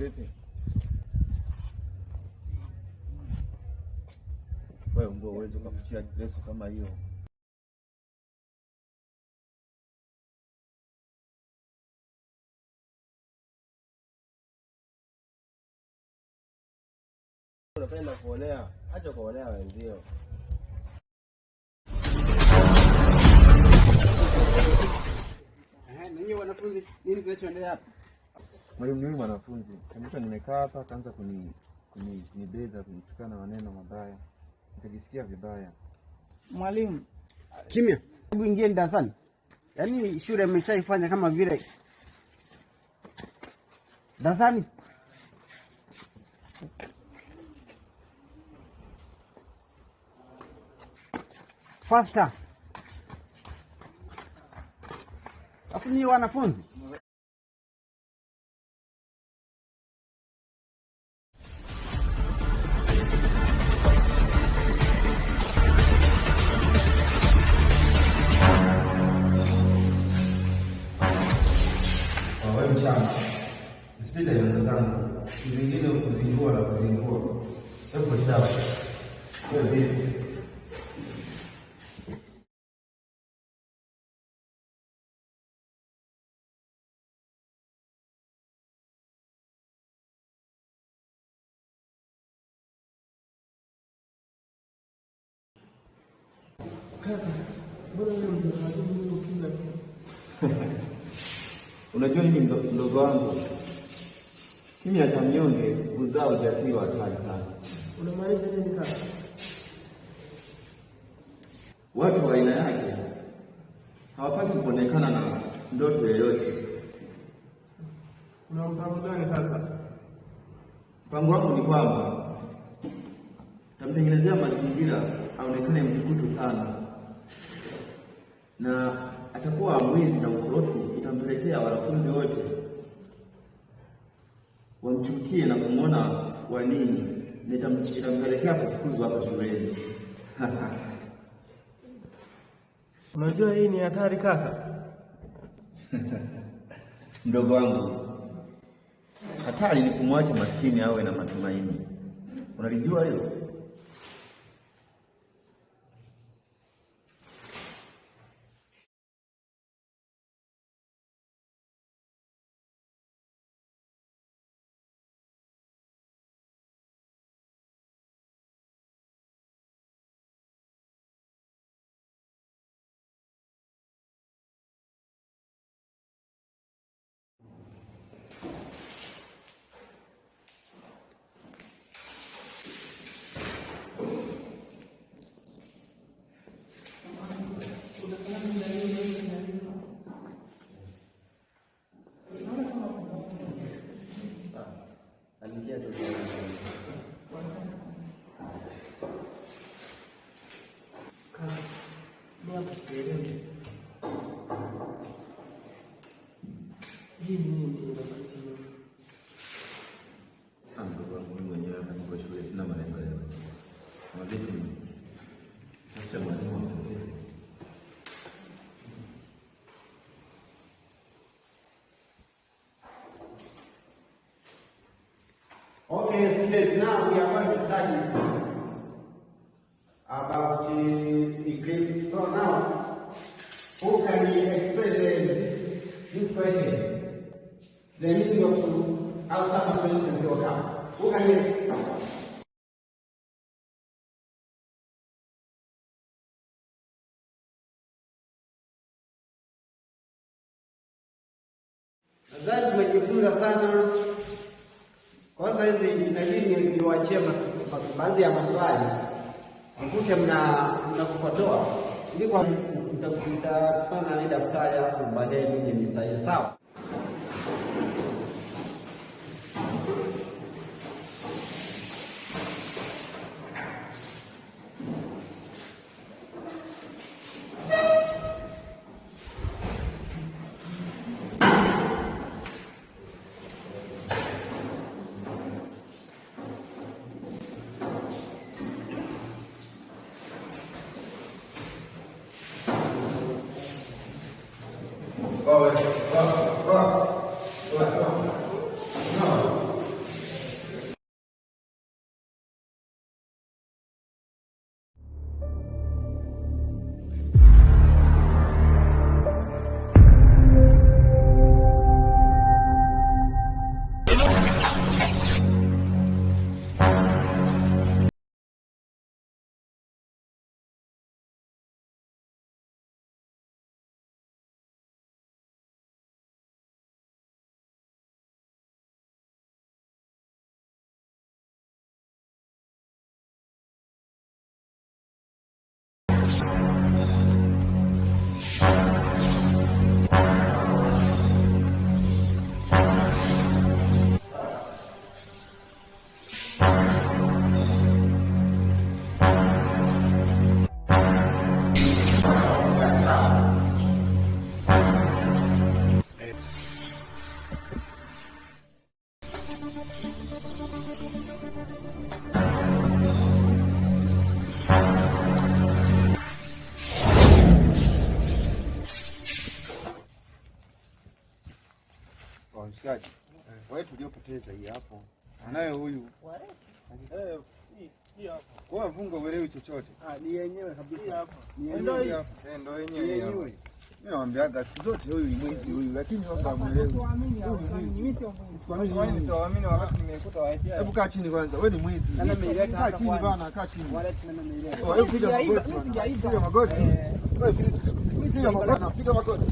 Vipi? Wewe ndio uwezo kufikia Kristo kama hiyo. Unapenda kuonea, acha kuonea wenzio. Ninyi wanafunzi, nini kinachoendelea hapa? Mwalimu, mimi mwanafunzi. Kamita nimekaa hapa kaanza kunibeza, kunitukana maneno mabaya. Nikajisikia vibaya. Mwalimu, kimya. Hebu ingieni darasani. Yaani shule imeshaifanya kama vile darasani. Faster. Afu ni wanafunzi. Wewe mchana. Usipite nyumba zangu. Zingine kuzingua na kuzingua. Hebu sawa. Wewe vipi? Unajua nini mdogo wangu? Kimya cha mnyonge huzaa ujasiri wa hatari sana. Unamaanisha nini kaka? Watu wa aina yake hawapaswi kuonekana na ndoto yoyote. Una mpango gani kaka? Mpango wangu ni kwamba tamtengenezea mazingira aonekane mtukutu sana, na atakuwa mwizi na ukorofi. Itampelekea wanafunzi wote wamchukie na kumwona wa nini, itampelekea kufukuzwa hapa shuleni. Unajua hii ni hatari kaka. Mdogo wangu, hatari ni kumwacha maskini awe na matumaini. Unalijua hilo? Okay, students, now we are going to study about the eclipse. So now, who can explain this question? The meaning of outside of instance will come. Who can nadhani tumejifunza sana. Kwa sasa hizi inabidi niwaachie baadhi ya maswali mkute mnakupotoa ili kwa mtakutana na daftari hapo baadaye nije nisaidie, sawa? Go. mshikaji. Wewe tuliopoteza hii hapo. Anaye huyu. Hii hapa. Kwa funga uelewi chochote. Ni yenyewe kabisa hapa. Ni yenyewe. Ndio yenyewe. Mimi naambiaga siku zote huyu ni mwizi huyu, lakini wanga muelewi. Mimi sio mwizi. Kwa nini siwaamini wakati nimekuta waje? Hebu kaa chini kwanza. Wewe ni mwizi. Kaa chini bana, kaa chini. Wale tunaenda mbele. Wewe piga magoti. Piga magoti. Wewe piga magoti. Piga magoti.